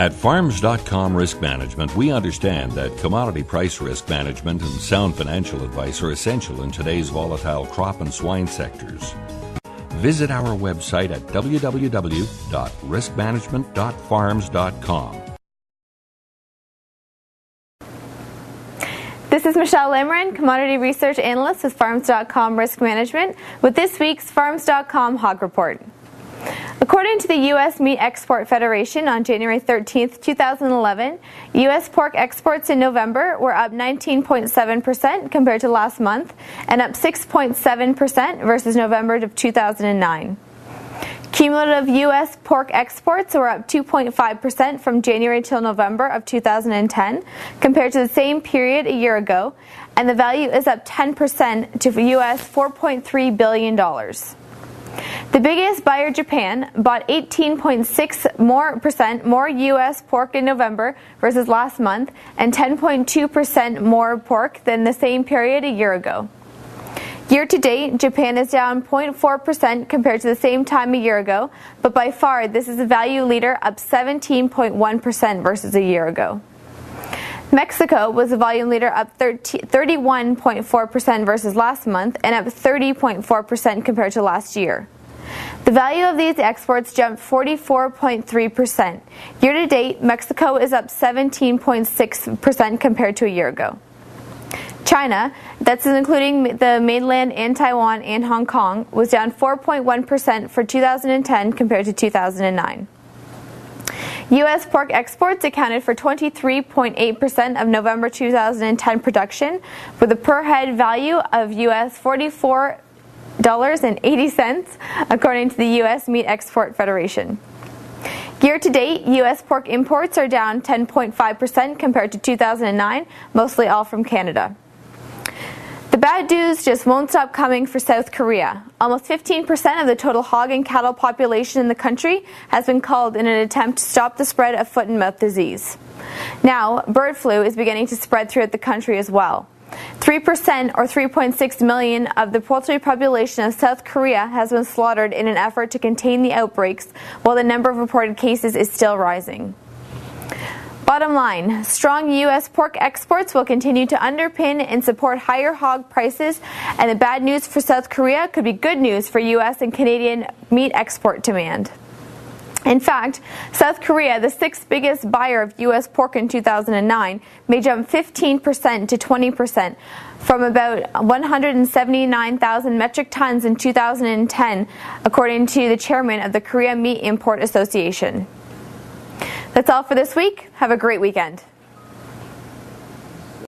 At Farms.com Risk Management, we understand that commodity price risk management and sound financial advice are essential in today's volatile crop and swine sectors. Visit our website at www.riskmanagement.farms.com. This is Michelle Lamrin, Commodity Research Analyst with Farms.com Risk Management, with this week's Farms.com Hog Report. According to the U.S. Meat Export Federation on January 13, 2011, U.S. pork exports in November were up 19.7% compared to last month and up 6.7% versus November of 2009. Cumulative U.S. pork exports were up 2.5% from January till November of 2010 compared to the same period a year ago, and the value is up 10% to U.S. $4.3 billion. The biggest buyer, Japan, bought 18.6% more U.S. pork in November versus last month and 10.2% more pork than the same period a year ago. Year to date, Japan is down 0.4% compared to the same time a year ago, but by far this is a value leader, up 17.1% versus a year ago. Mexico was a volume leader, up 31.4% versus last month and up 30.4% compared to last year. The value of these exports jumped 44.3%. Year to date, Mexico is up 17.6% compared to a year ago. China, that's including the mainland and Taiwan and Hong Kong, was down 4.1% for 2010 compared to 2009. U.S. pork exports accounted for 23.8% of November 2010 production, with a per head value of U.S. $44.80, according to the U.S. Meat Export Federation. Year to date, U.S. pork imports are down 10.5% compared to 2009, mostly all from Canada. The bad news just won't stop coming for South Korea. Almost 15% of the total hog and cattle population in the country has been culled in an attempt to stop the spread of foot and mouth disease. Now, bird flu is beginning to spread throughout the country as well. 3% or 3.6 million of the poultry population of South Korea has been slaughtered in an effort to contain the outbreaks, while the number of reported cases is still rising. Bottom line, strong U.S. pork exports will continue to underpin and support higher hog prices, and the bad news for South Korea could be good news for U.S. and Canadian meat export demand. In fact, South Korea, the sixth biggest buyer of U.S. pork in 2009, may jump 15% to 20%, from about 179,000 metric tons in 2010, according to the chairman of the Korea Meat Import Association. That's all for this week. Have a great weekend.